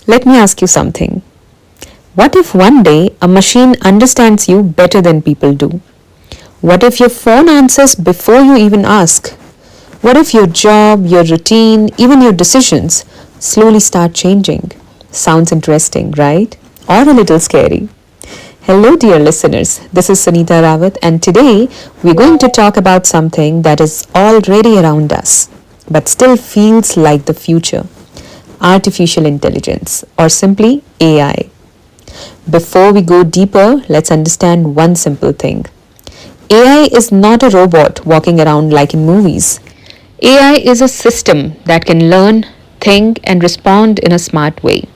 Let me ask you something. What if one day a machine understands you better than people do? What if your phone answers before you even ask? What if your job, your routine, even your decisions slowly start changing? Sounds interesting, right? Or a little scary. Hello, dear listeners. This is Sunita Rawat, and today we're going to talk about something that is already around us, but still feels like the future: artificial intelligence, or simply AI. Before we go deeper, let's understand one simple thing. AI is not a robot walking around like in movies. AI is a system that can learn, think, and respond in a smart way.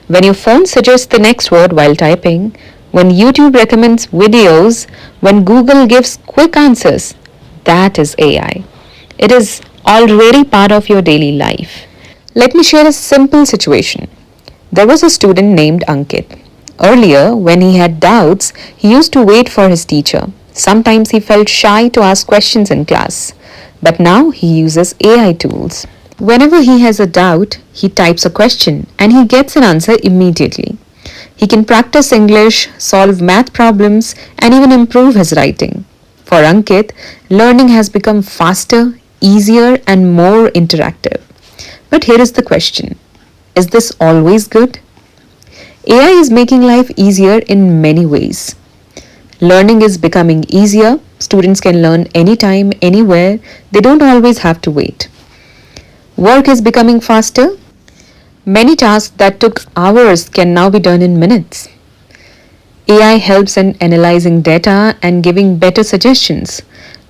When your phone suggests the next word while typing, when YouTube recommends videos, when Google gives quick answers, that is AI. It is already part of your daily life. Let me share a simple situation. There was a student named Ankit. Earlier, when he had doubts, he used to wait for his teacher. Sometimes he felt shy to ask questions in class, but now he uses AI tools. Whenever he has a doubt, he types a question and he gets an answer immediately. He can practice English, solve math problems, and even improve his writing. For Ankit, learning has become faster, easier, and more interactive. But here is the question: is this always good? AI is making life easier in many ways. Learning is becoming easier. Students can learn anytime, anywhere. They don't always have to wait. Work is becoming faster. Many tasks that took hours can now be done in minutes. AI helps in analyzing data and giving better suggestions.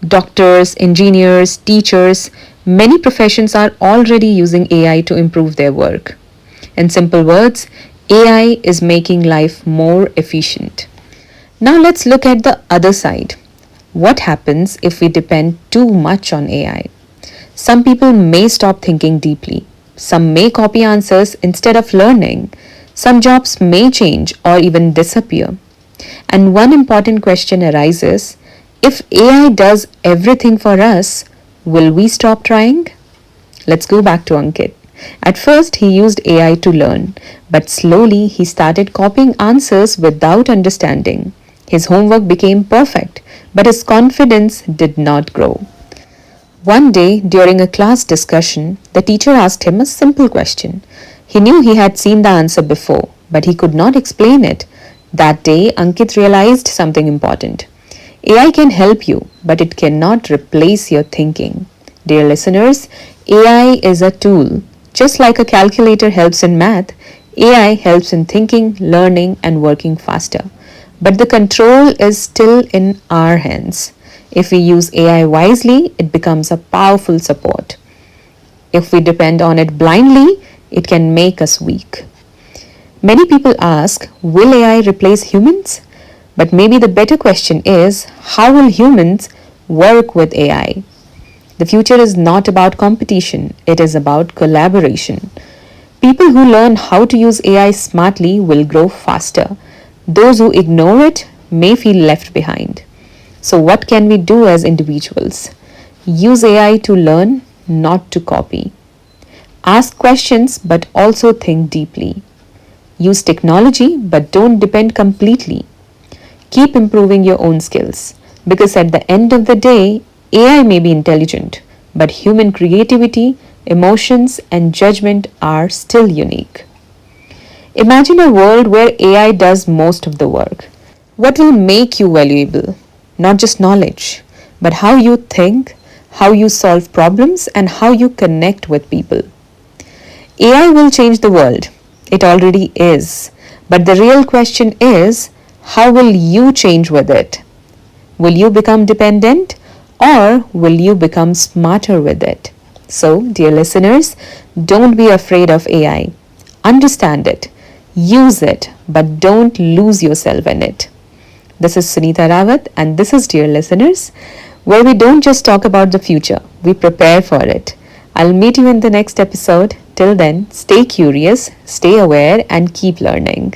Doctors, engineers, teachers, many professions are already using AI to improve their work. In simple words, AI is making life more efficient. Now let's look at the other side. What happens if we depend too much on AI? Some people may stop thinking deeply. Some may copy answers instead of learning. Some jobs may change or even disappear. And one important question arises: if AI does everything for us, will we stop trying? Let's go back to Ankit. At first, he used AI to learn, but slowly he started copying answers without understanding. His homework became perfect, but his confidence did not grow. One day, during a class discussion, the teacher asked him a simple question. He knew he had seen the answer before, but he could not explain it. That day, Ankit realized something important. AI can help you, but it cannot replace your thinking. Dear listeners, AI is a tool. Just like a calculator helps in math, AI helps in thinking, learning, and working faster. But the control is still in our hands. If we use AI wisely, it becomes a powerful support. If we depend on it blindly, it can make us weak. Many people ask, will AI replace humans? But maybe the better question is, how will humans work with AI? The future is not about competition, it is about collaboration. People who learn how to use AI smartly will grow faster. Those who ignore it may feel left behind. So, what can we do as individuals? Use AI to learn, not to copy. Ask questions, but also think deeply. Use technology, but don't depend completely. Keep improving your own skills, because at the end of the day, AI may be intelligent, but human creativity, emotions, and judgment are still unique. Imagine a world where AI does most of the work. What will make you valuable? Not just knowledge, but how you think, how you solve problems, and how you connect with people. AI will change the world. It already is. But the real question is, how will you change with it? Will you become dependent, or will you become smarter with it? So, dear listeners, don't be afraid of AI. Understand it, use it, but don't lose yourself in it. This is Sunita Rawat, and this is Dear Listeners, where we don't just talk about the future, we prepare for it. I'll meet you in the next episode. Till then, stay curious, stay aware, and keep learning.